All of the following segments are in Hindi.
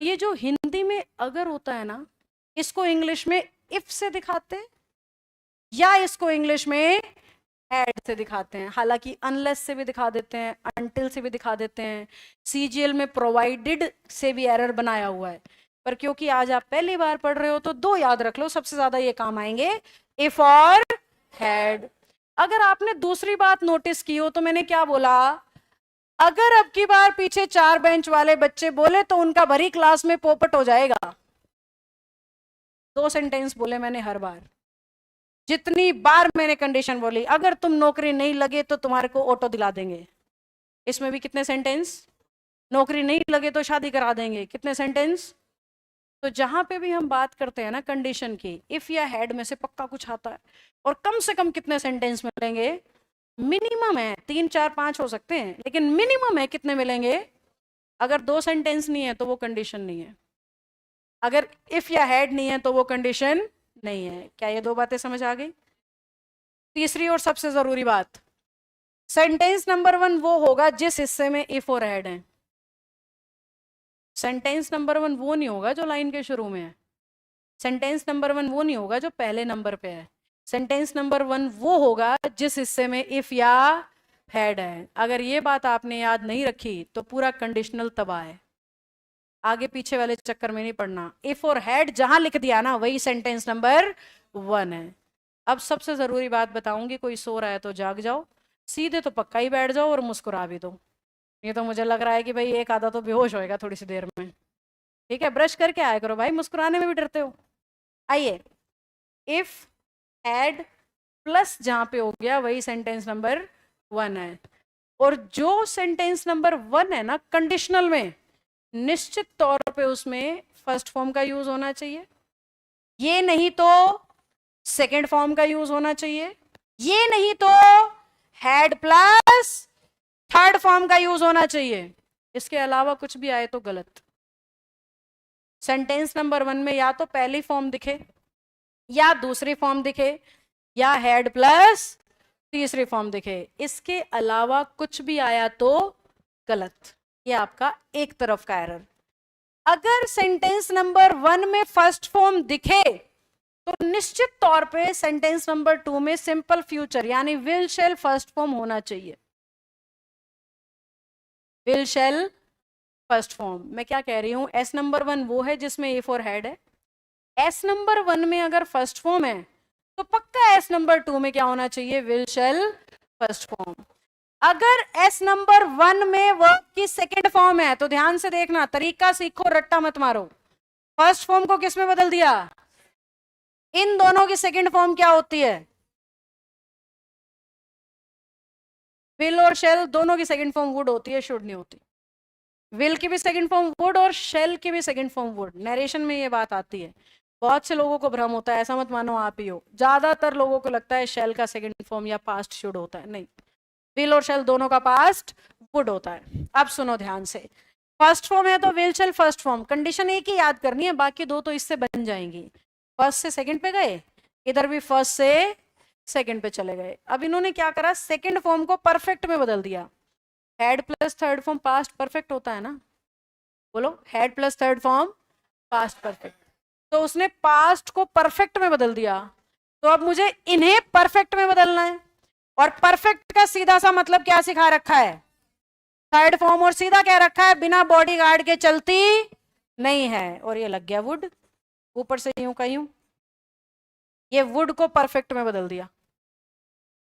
ये जो हिंदी में अगर होता है ना, इसको इंग्लिश में इफ से दिखाते हैं या इसको इंग्लिश में हैड से दिखाते हैं। हालांकि अनलेस से भी दिखा देते हैं, अनटिल से भी दिखा देते हैं, सीजीएल में प्रोवाइडेड से भी एरर बनाया हुआ है। पर क्योंकि आज आप पहली बार पढ़ रहे हो तो दो याद रख लो, सबसे ज्यादा ये काम आएंगे, इफ और हैड। अगर आपने दूसरी बात नोटिस की हो तो मैंने क्या बोला, अगर अब की बार पीछे 4 बेंच वाले बच्चे बोले तो उनका भरी क्लास में पोपट हो जाएगा। 2 सेंटेंस बोले मैंने हर बार, जितनी बार मैंने कंडीशन बोली, अगर तुम नौकरी नहीं लगे तो तुम्हारे को ऑटो दिला देंगे। इसमें भी कितने सेंटेंस, नौकरी नहीं लगे तो शादी करा देंगे, कितने सेंटेंस। तो जहां पे भी हम बात करते हैं ना कंडीशन की, इफ या हैड में से पक्का कुछ आता है। और कम से कम कितने सेंटेंस मिलेंगे, मिनिमम है 3 4 5 हो सकते हैं, लेकिन मिनिमम है कितने मिलेंगे। अगर 2 सेंटेंस नहीं है तो वो कंडीशन नहीं है, अगर इफ या हैड नहीं है तो वो कंडीशन नहीं है। क्या ये 2 बातें समझ आ गई। तीसरी और सबसे जरूरी बात, सेंटेंस नंबर 1 वो होगा जिस हिस्से में इफ और हैड है। सेंटेंस नंबर 1 वो नहीं होगा जो लाइन के शुरू में है। सेंटेंस नंबर 1 वो नहीं होगा जो पहले नंबर पे है। सेंटेंस नंबर 1 वो होगा जिस हिस्से में इफ या हैड है। अगर ये बात आपने याद नहीं रखी तो पूरा कंडीशनल तबाह है, आगे पीछे वाले चक्कर में नहीं पड़ना। इफ और हैड जहां लिख दिया ना वही सेंटेंस नंबर 1 है। अब सबसे जरूरी बात बताऊंगी, कोई सो रहा है तो जाग जाओ, सीधे तो पक्का ही बैठ जाओ और मुस्कुरा भी दो। ये तो मुझे लग रहा है कि भाई एक आधा तो बेहोश होएगा थोड़ी सी देर में। ठीक है, ब्रश करके आया करो भाई, मुस्कुराने में भी डरते हो। आइए, इफ हैड प्लस जहां पे हो गया वही सेंटेंस नंबर 1 है। और जो सेंटेंस नंबर 1 है ना कंडीशनल में, निश्चित तौर पे उसमें फर्स्ट फॉर्म का यूज होना चाहिए, ये नहीं तो सेकंड फॉर्म का यूज होना चाहिए, ये नहीं तो हैड प्लस थर्ड फॉर्म का यूज होना चाहिए। इसके अलावा कुछ भी आए तो गलत। सेंटेंस नंबर 1 में या तो पहली फॉर्म दिखे या दूसरी फॉर्म दिखे या हैड प्लस तीसरी फॉर्म दिखे, इसके अलावा कुछ भी आया तो गलत। ये आपका एक तरफ का एरर। अगर सेंटेंस नंबर 1 में फर्स्ट फॉर्म दिखे तो निश्चित तौर पे सेंटेंस नंबर 2 में सिंपल फ्यूचर यानी विल शेल फर्स्ट फॉर्म होना चाहिए। Will shell first form. मैं क्या कह रही हूं, एस नंबर 1 वो है जिसमें इफ और हैड है। एस नंबर 1 में अगर फर्स्ट फॉर्म है तो पक्का एस नंबर 2 में क्या होना चाहिए, विल शेल फर्स्ट फॉर्म। अगर एस नंबर 1 में वर्ब की सेकंड फॉर्म है तो ध्यान से देखना, तरीका सीखो, रट्टा मत मारो। फर्स्ट फॉर्म को किस में बदल दिया, इन दोनों की सेकंड फॉर्म क्या होती है, विल और शेल दोनों की सेकंड फॉर्म वुड होती है, शुड नहीं होती। विल की भी सेकंड फॉर्म वुड और शेल की भी सेकंड फॉर्म वुड। नरेशन में ये बात आती है, बहुत से लोगों को भ्रम होता है, ऐसा मत मानो आप ही हो, ज्यादातर लोगों को लगता है शेल का सेकंड फॉर्म या पास्ट शुड होता है। नहीं, विल और शेल दोनों का पास्ट वुड होता है। अब सुनो ध्यान से, फर्स्ट फॉर्म है तो will shell first form, condition एक ही याद करनी है, बाकी 2 तो इससे बन जाएंगी। फर्स्ट से सेकंड पे गए, इधर भी फर्स्ट से सेकंड पे चले गए। अब इन्होंने क्या करा, सेकंड फॉर्म को परफेक्ट में बदल दिया। Had plus third form past perfect होता है ना, बोलो, had plus third form past perfect. तो उसने पास्ट को परफेक्ट में बदल दिया, तो अब मुझे इन्हें परफेक्ट में बदलना है। और परफेक्ट का सीधा सा मतलब क्या सिखा रखा है, थर्ड फॉर्म, और सीधा क्या रखा है, बिना बॉडी गार्ड के चलती नहीं है। और ये लग गया वुड, ऊपर से यूं का यूं, ये वुड को परफेक्ट में बदल दिया।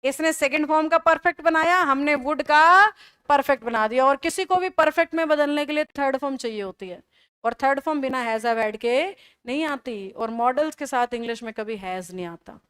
इसने सेकंड फॉर्म का परफेक्ट बनाया, हमने वुड का परफेक्ट बना दिया। और किसी को भी परफेक्ट में बदलने के लिए थर्ड फॉर्म चाहिए होती है, और थर्ड फॉर्म बिना हैज हैव हैड के नहीं आती, और मॉडल्स के साथ इंग्लिश में कभी हैज नहीं आता।